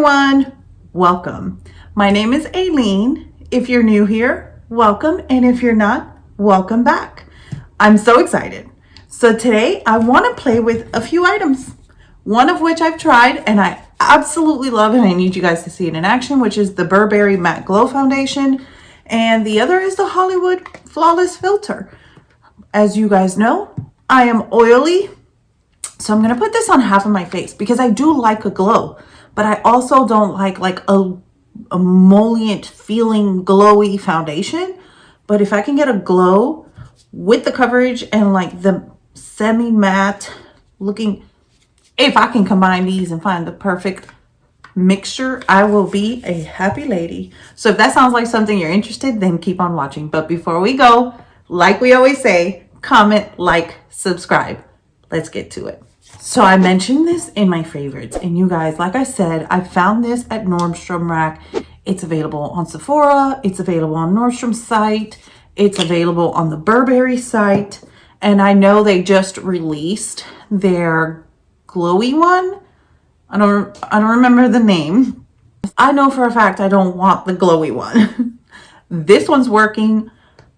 everyone, welcome. My name is Aileen. If you're new here, welcome, and if you're not, welcome back. I'm so excited. So today I want to play with a few items, one of which I've tried and I absolutely love, and I need you guys to see it in action, which is the Burberry Matte Glow Foundation, and the other is the Hollywood Flawless Filter. As you guys know, I am oily, so I'm going to put this on half of my face because I do like a glow, but I also don't like a emollient feeling glowy foundation. But if I can get a glow with the coverage and like the semi-matte looking, if I can combine these and find the perfect mixture, I will be a happy lady. So if that sounds like something you're interested, then keep on watching. But before we go, like we always say, comment, like, subscribe. Let's get to it. So I mentioned this in my favorites, and you guys, like I said, I found this at Nordstrom Rack. It's available on Sephora, it's available on Nordstrom's site, it's available on the Burberry site, and I know they just released their glowy one. I don't remember the name. I know for a fact I don't want the glowy one. This one's working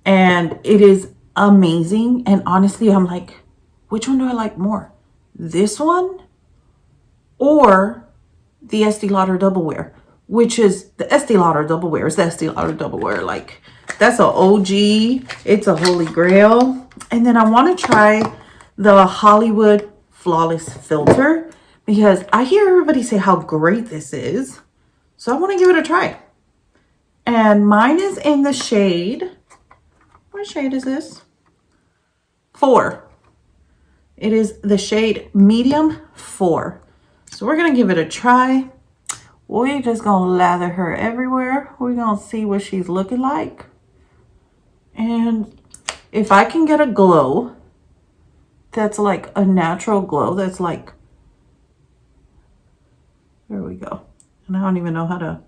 and it is amazing, and honestly I'm like, which one do I like more? This one or the Estee Lauder Double Wear, which is the Estee Lauder Double Wear. Is the Estee Lauder Double Wear, like, that's an OG. It's a holy grail. And then I want to try the Hollywood Flawless Filter because I hear everybody say how great this is. So I want to give it a try. And mine is in the shade, what shade is this? 4. It is the shade medium 4. So we're going to give it a try. We're just going to lather her everywhere. We're going to see what she's looking like. And if I can get a glow that's like a natural glow, that's like, there we go. And I don't even know how to,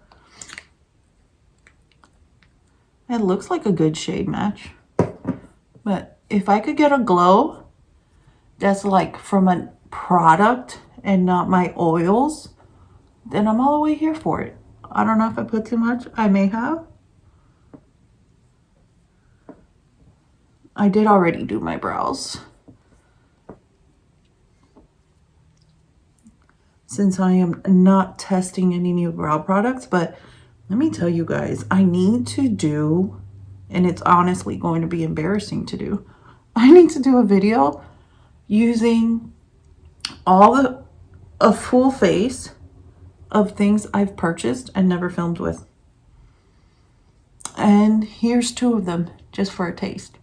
it looks like a good shade match. But if I could get a glow that's like from a product and not my oils, then I'm all the way here for it. I don't know if I put too much. I may have. I did already do my brows, since I am not testing any new brow products. But let me tell you guys, I need to do, and it's honestly going to be embarrassing to do, I need to do a video using a full face of things I've purchased and never filmed with. And here's 2 of them just for a taste.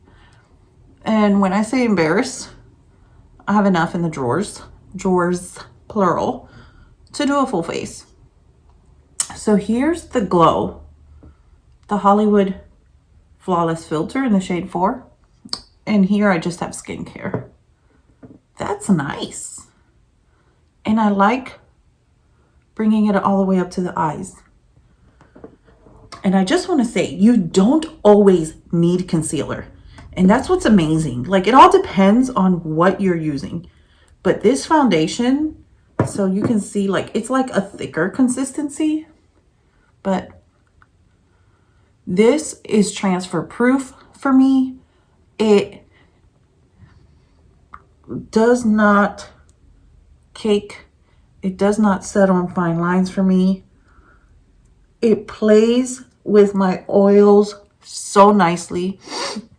And when I say embarrass, I have enough in the drawers plural, to do a full face. So here's the glow, the Hollywood Flawless Filter in the shade 4. And here I just have skincare. That's nice. And I like bringing it all the way up to the eyes. And I just want to say, you don't always need concealer. And that's what's amazing. Like, it all depends on what you're using. But this foundation, so you can see, like, it's like a thicker consistency. But this is transfer proof for me. It does not cake. It does not set on fine lines for me. It plays with my oils so nicely.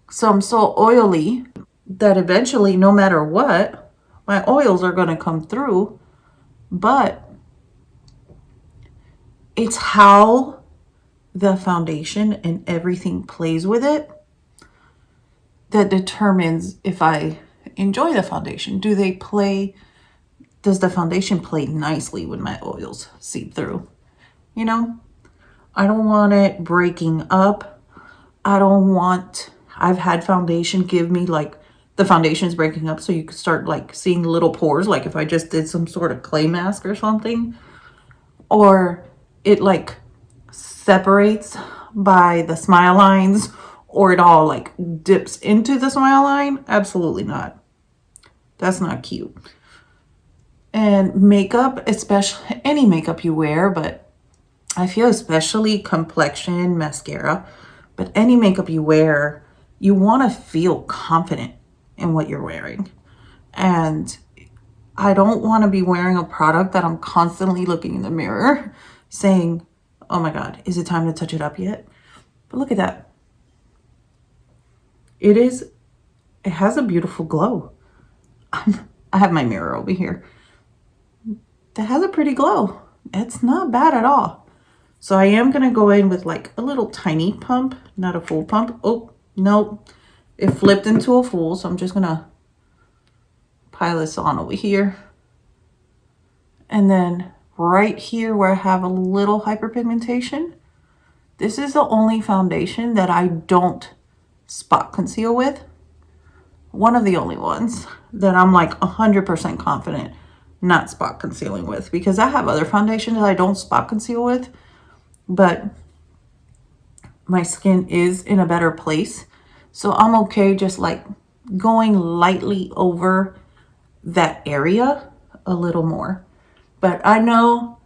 So I'm so oily that eventually, no matter what, my oils are going to come through. But it's how the foundation and everything plays with it that determines if I enjoy the foundation. Does the foundation play nicely when my oils seep through? You know, I don't want it breaking up. I've had foundation give me like, the foundation's breaking up, so you could start like seeing little pores, like if I just did some sort of clay mask or something, or it like separates by the smile lines, or it all like dips into the smile line. Absolutely not. That's not cute. And makeup, especially any makeup you wear, but I feel especially complexion, mascara, but any makeup you wear, you want to feel confident in what you're wearing. And I don't want to be wearing a product that I'm constantly looking in the mirror saying, oh my God, is it time to touch it up yet? But look at that. It has a beautiful glow. I have my mirror over here. That has a pretty glow. It's not bad at all. So I am going to go in with like a little tiny pump, not a full pump. Oh, no. It flipped into a full, so I'm just going to pile this on over here. And then right here where I have a little hyperpigmentation, this is the only foundation that I don't spot conceal with. One of the only ones that I'm like 100% confident not spot concealing with, because I have other foundations that I don't spot conceal with, but my skin is in a better place. So I'm okay just like going lightly over that area a little more. But I know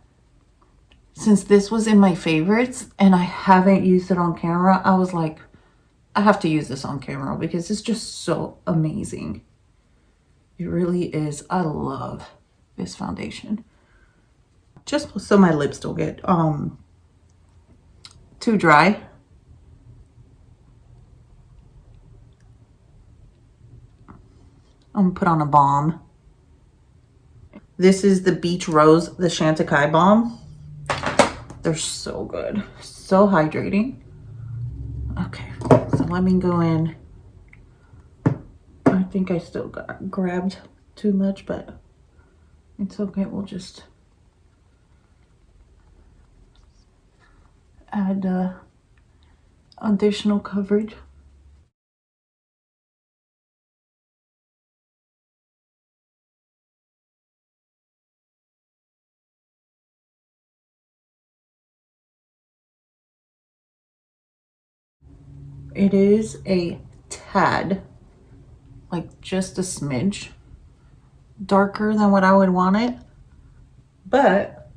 since this was in my favorites and I haven't used it on camera, I was like, I have to use this on camera because it's just so amazing. It really is. I love this foundation. Just so my lips don't get too dry. I'm gonna put on a balm. This is the Beach Rose, the Shantakai balm. They're so good, so hydrating. Okay, so let me go in. I think I still grabbed too much, but it's okay. We'll just add additional coverage. It is a tad, like just a smidge darker than what I would want it, but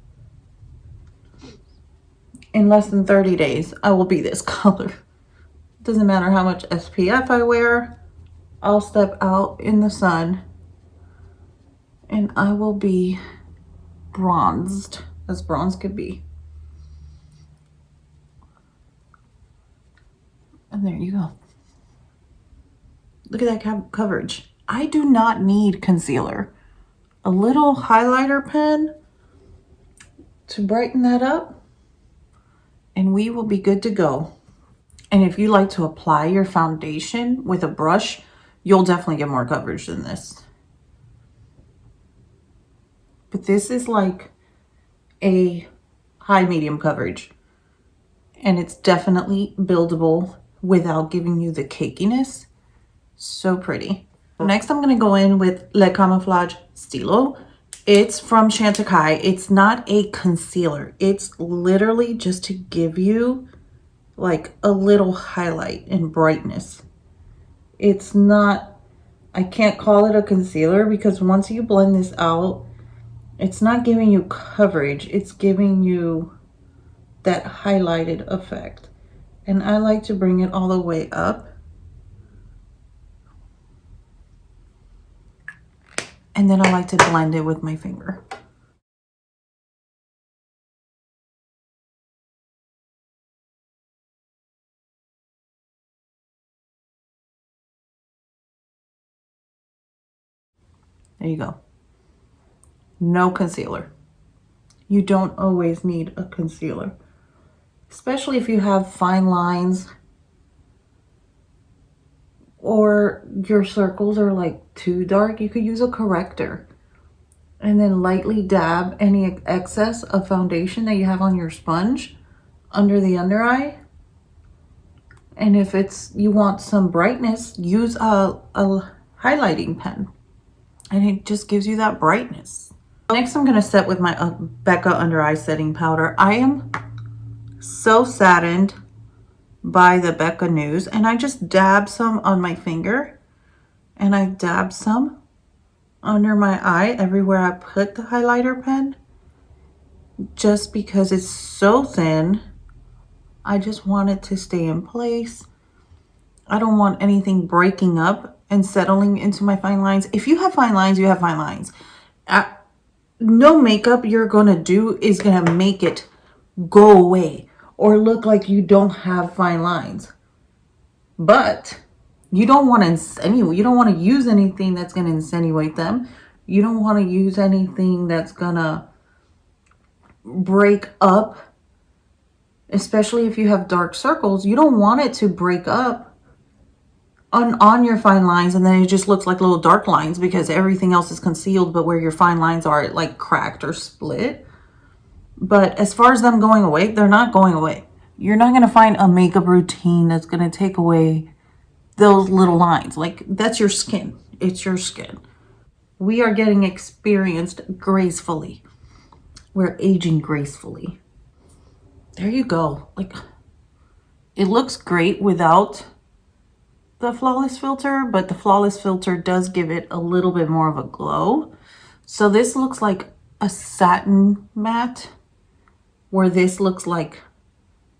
in less than 30 days, I will be this color. Doesn't matter how much SPF I wear, I'll step out in the sun and I will be bronzed, as bronze could be. And there you go. Look at that coverage. I do not need concealer. A little highlighter pen to brighten that up, and we will be good to go. And if you like to apply your foundation with a brush, you'll definitely get more coverage than this. But this is like a high medium coverage, and it's definitely buildable without giving you the cakiness. So pretty. Next, I'm going to go in with Le Camouflage Stylo. It's from Chantecaille. It's not a concealer. It's literally just to give you like a little highlight and brightness. It's not, I can't call it a concealer because once you blend this out, it's not giving you coverage. It's giving you that highlighted effect. And I like to bring it all the way up. And then I like to blend it with my finger. There you go. No concealer. You don't always need a concealer, especially if you have fine lines or your circles are like too dark. You could use a corrector and then lightly dab any excess of foundation that you have on your sponge under the under eye. And if you want some brightness, use a highlighting pen and it just gives you that brightness. Next, I'm going to set with my Becca under eye setting powder. I am so saddened by the Becca news, and I just dab some on my finger and I dab some under my eye everywhere I put the highlighter pen. just because it's so thin. I just want it to stay in place. I don't want anything breaking up and settling into my fine lines. If you have fine lines, you have fine lines. No makeup you're going to do is going to make it go away or look like you don't have fine lines. But you don't want to insinuate. You don't want to use anything that's going to insinuate them. You don't want to use anything that's going to break up, especially if you have dark circles. You don't want it to break up on your fine lines, and then it just looks like little dark lines because everything else is concealed, but where your fine lines are, it like cracked or split. But as far as them going away, they're not going away. You're not going to find a makeup routine that's going to take away those little lines. Like, that's your skin. It's your skin. We are getting experienced gracefully. We're aging gracefully. There you go. Like, it looks great without the flawless filter, but the flawless filter does give it a little bit more of a glow. So this looks like a satin matte, where this looks like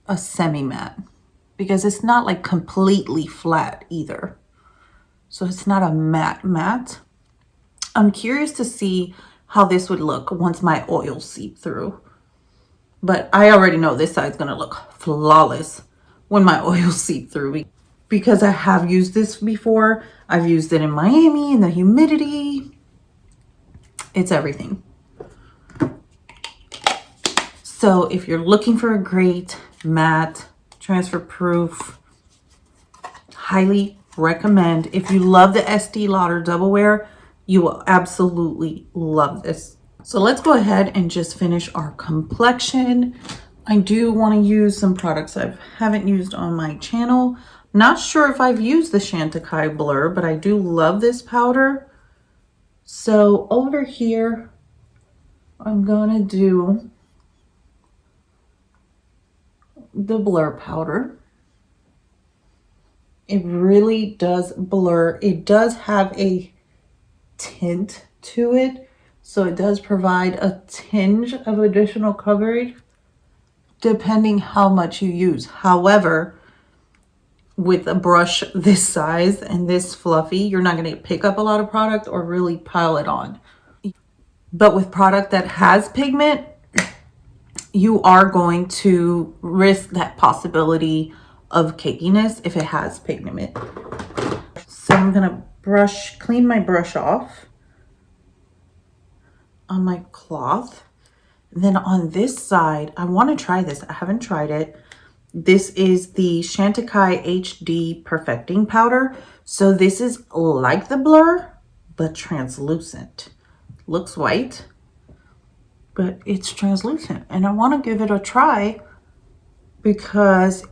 a semi matte, because it's not like completely flat either. So it's not a matte. I'm curious to see how this would look once my oils seep through. But I already know this side's gonna look flawless when my oils seep through, because I have used this before. I've used it in Miami in the humidity. It's everything. So if you're looking for a great matte, transfer proof, highly recommend. If you love the Estee Lauder Double Wear, you will absolutely love this. So let's go ahead and just finish our complexion. I do want to use some products I haven't used on my channel. Not sure if I've used the Shantakai Blur, but I do love this powder. So over here, I'm gonna do the blur powder. It really does blur. It does have a tint to it, so it does provide a tinge of additional coverage depending how much you use. However, with a brush this size and this fluffy, you're not going to pick up a lot of product or really pile it on. But with product that has pigment, you are going to risk that possibility of cakiness if it has pigment. So I'm going to clean my brush off on my cloth. Then on this side, I want to try this. I haven't tried it. This is the Shantikai HD Perfecting Powder. So this is like the blur, but translucent. Looks white, but it's translucent. And I want to give it a try because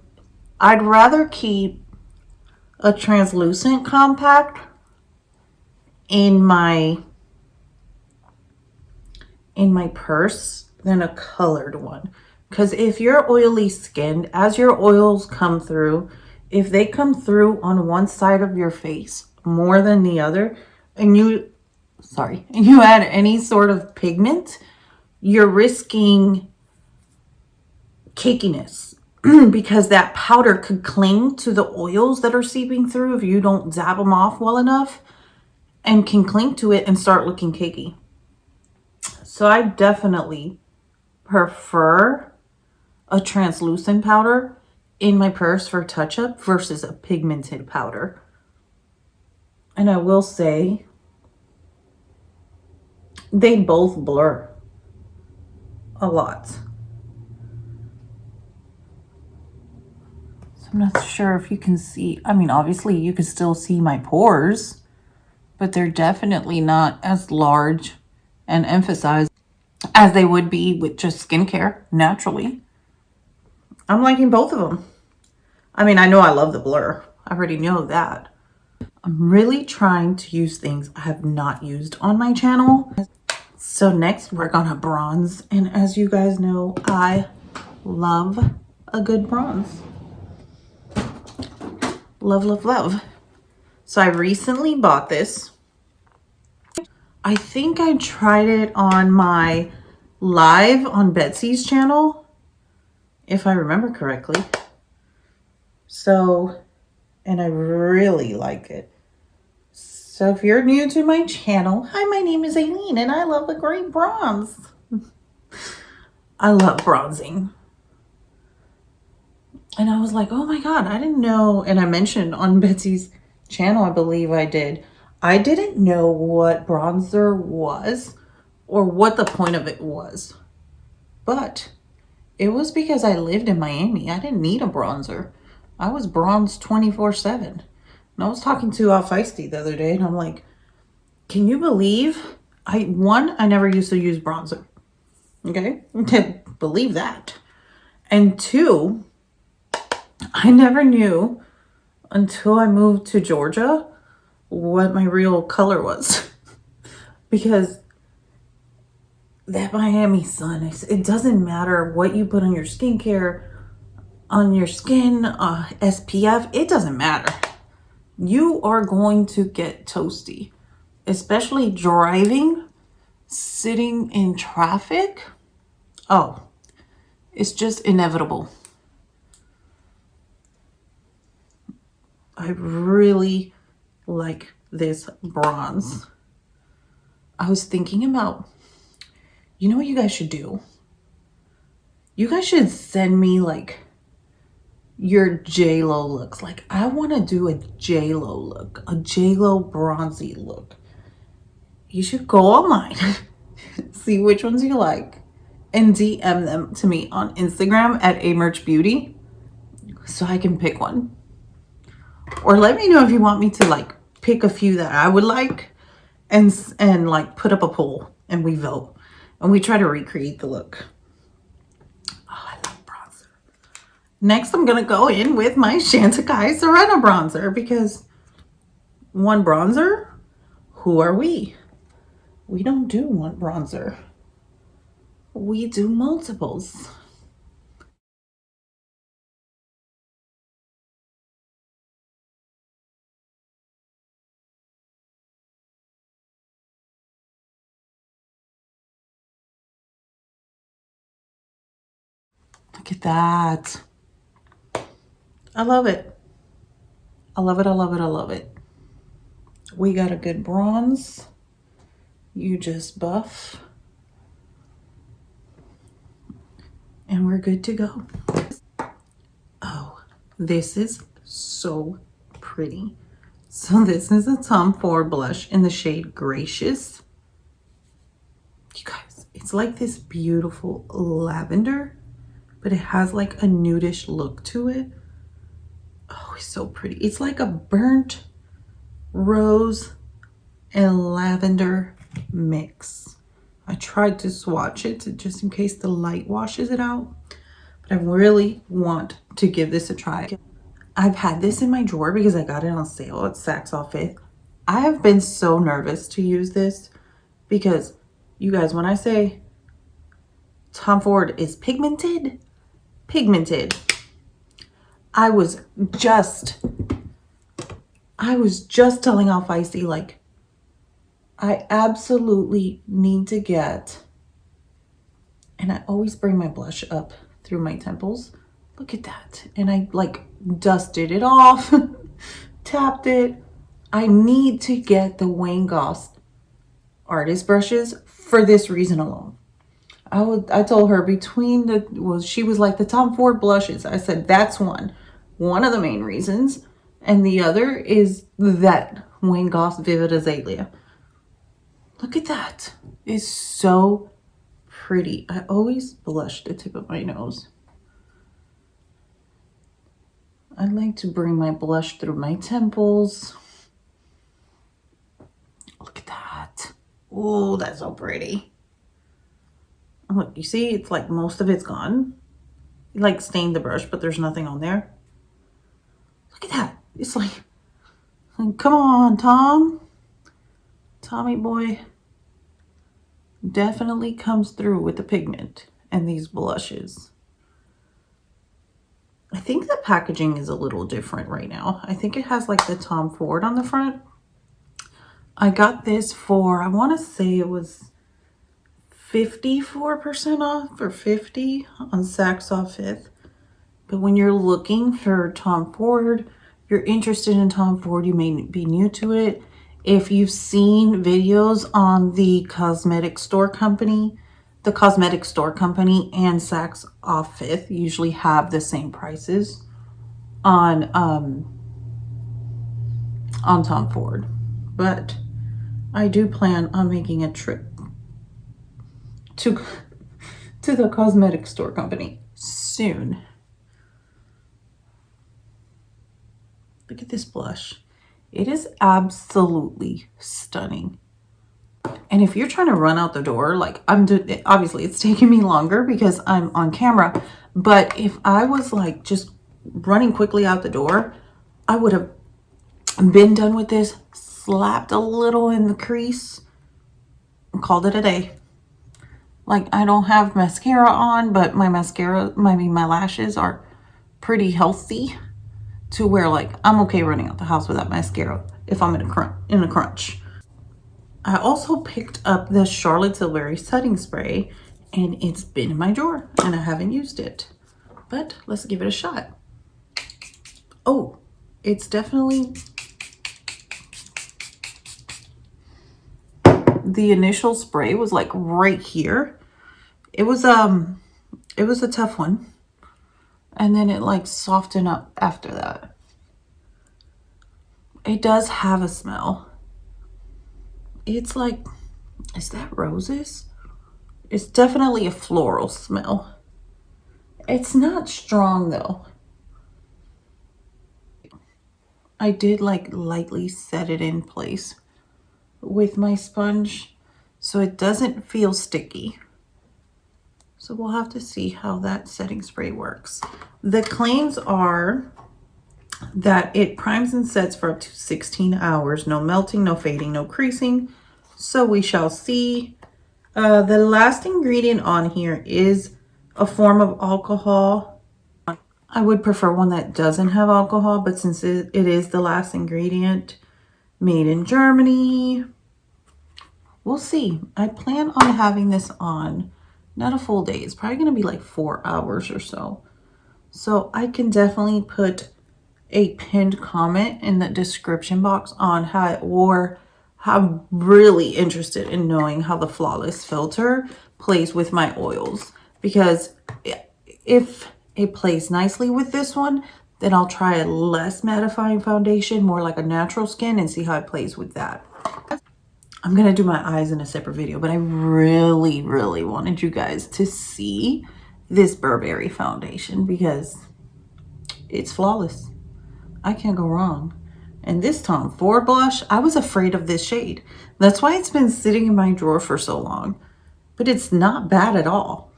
I'd rather keep a translucent compact in my purse than a colored one. Because if you're oily skinned, as your oils come through, if they come through on one side of your face more than the other, and you add any sort of pigment, you're risking cakiness because that powder could cling to the oils that are seeping through if you don't dab them off well enough, and can cling to it and start looking cakey. So I definitely prefer a translucent powder in my purse for touch-up versus a pigmented powder. And I will say they both blur a lot. So I'm not sure if you can see. I mean, obviously you can still see my pores, but they're definitely not as large and emphasized as they would be with just skincare naturally. I'm liking both of them. I mean, I know I love the blur. I already know that. I'm really trying to use things I have not used on my channel. So next we're gonna bronze. And as you guys know, I love a good bronze. Love, love, love. So I recently bought this. I think I tried it on my live on Betsy's channel, if I remember correctly. So, and I really like it. So if you're new to my channel, hi, my name is Aileen and I love a great bronze. I love bronzing. And I was like, oh my God, I didn't know. And I mentioned on Betsy's channel, I believe I did. I didn't know what bronzer was or what the point of it was. But it was because I lived in Miami. I didn't need a bronzer. I was bronzed 24/7. And I was talking to Feisty the other day and I'm like, can you believe I never used to use bronzer. Okay? Believe that. And two, I never knew until I moved to Georgia what my real color was. Because that Miami sun, it doesn't matter what you put on your skincare, on your skin, SPF, it doesn't matter. You are going to get toasty, especially driving, sitting in traffic. Oh, it's just inevitable. I really like this bronze. I was thinking about, you know what you guys should do? You guys should send me like your J-Lo looks. Like I want to do a J-Lo look, a J-Lo bronzy look. You should go online, see which ones you like, and DM them to me on Instagram at amerchbeauty so I can pick one. Or let me know if you want me to like pick a few that I would like and like put up a poll and we vote and we try to recreate the look. Oh, I love bronzer. Next, I'm going to go in with my Shantakai Serrano bronzer because one bronzer, who are we? We don't do one bronzer. We do multiples. Look at that. I love it. I love it. I love it. I love it. We got a good bronze. You just buff. And we're good to go. Oh, this is so pretty. So this is a Tom Ford blush in the shade Gracious. You guys, it's like this beautiful lavender, but it has like a nudish look to it. Oh, it's so pretty. It's like a burnt rose and lavender mix. I tried to swatch it just in case the light washes it out, but I really want to give this a try. I've had this in my drawer because I got it on sale at Saks Off 5th. I have been so nervous to use this because you guys, when I say Tom Ford is pigmented, I was just telling Al Feisty, like, I absolutely need to get, and I always bring my blush up through my temples. Look at that. And I like dusted it off, tapped it. I need to get the Wayne Goss artist brushes for this reason alone. I told her between she was like the Tom Ford blushes. I said, that's one of the main reasons. And the other is that Wayne Goss Vivid Azalea. Look at that. It's so pretty. I always blush the tip of my nose. I like to bring my blush through my temples. Look at that. Oh, that's so pretty. Look, you see, it's like most of it's gone. You like stained the brush, but there's nothing on there. Look at that. It's like come on, Tommy boy definitely comes through with the pigment and these blushes. I think the packaging is a little different right now. I think it has like the Tom Ford on the front. I got this for, I want to say it was 54% off or 50 on Saks Off 5th. But when you're looking for Tom Ford, you're interested in Tom Ford, you may be new to it. If you've seen videos on the cosmetic store company and Saks Off 5th usually have the same prices on Tom Ford. But I do plan on making a trip to the cosmetic store company soon. Look at this blush. It is absolutely stunning. And if you're trying to run out the door, like obviously it's taking me longer because I'm on camera, but if I was like just running quickly out the door, I would have been done with this, slapped a little in the crease, and called it a day. Like, I don't have mascara on, but my lashes are pretty healthy to where like I'm okay running out the house without mascara if I'm in a crunch. I also picked up the Charlotte Tilbury setting spray, and it's been in my drawer and I haven't used it, but let's give it a shot. Oh, it's definitely, the initial spray was like right here. It was a tough one, and then it like softened up after that. It does have a smell. It's like, is that roses? It's definitely a floral smell. It's not strong though. I did like lightly set it in place with my sponge so it doesn't feel sticky. So we'll have to see how that setting spray works. The claims are that it primes and sets for up to 16 hours. No melting, no fading, no creasing. So we shall see. The last ingredient on here is a form of alcohol. I would prefer one that doesn't have alcohol, but since it is the last ingredient, made in Germany, we'll see. I plan on having this on not a full day. It's probably going to be like 4 hours or so. So I can definitely put a pinned comment in the description box on how I'm really interested in knowing how the Flawless filter plays with my oils, because if it plays nicely with this one, then I'll try a less mattifying foundation, more like a natural skin, and see how it plays with that. I'm gonna do my eyes in a separate video, but I really, really wanted you guys to see this Burberry foundation because it's flawless. I can't go wrong. And this Tom Ford blush, I was afraid of this shade. That's why it's been sitting in my drawer for so long. But it's not bad at all.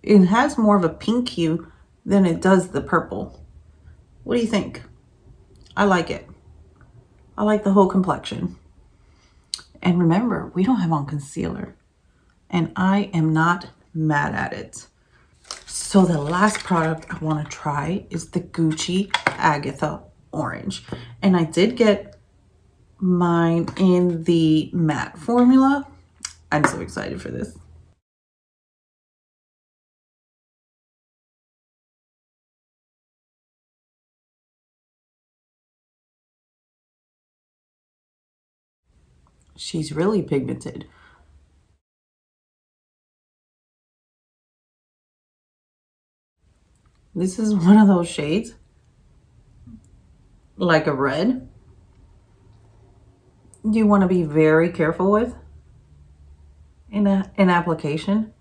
It has more of a pink hue than it does the purple. What do you think? I like it. I like the whole complexion. And remember, we don't have on concealer. And I am not mad at it. So the last product I want to try is the Gucci Agatha Orange. And I did get mine in the matte formula. I'm so excited for this. She's really pigmented. This is one of those shades, like a red, you want to be very careful with in an application.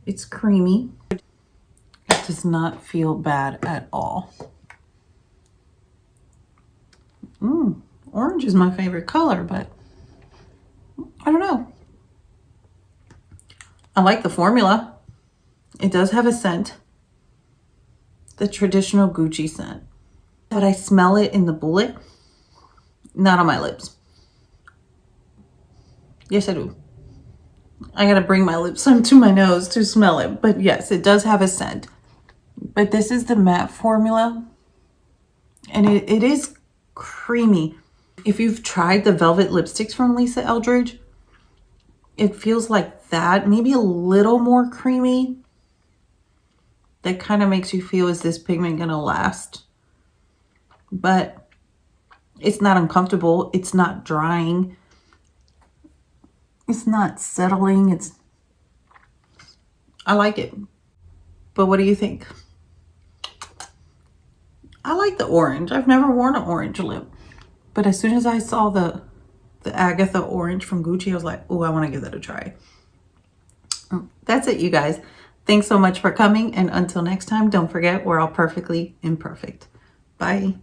It's creamy. It does not feel bad at all. Orange is my favorite color, but I don't know. I like the formula. It does have a scent, the traditional Gucci scent, but I smell it in the bullet, not on my lips. Yes, I do. I gotta bring my lips up to my nose to smell it, but yes, it does have a scent. But this is the matte formula, and it is creamy. If you've tried the velvet lipsticks from Lisa Eldridge, it feels like that, maybe a little more creamy. That kind of makes you feel, is this pigment gonna last? But it's not uncomfortable. It's not drying. It's not settling. I like it. But what do you think? I like the orange. I've never worn an orange lip. But as soon as I saw the Agatha orange from Gucci, I was like, oh, I want to give that a try. That's it, you guys. Thanks so much for coming. And until next time, don't forget, we're all perfectly imperfect. Bye.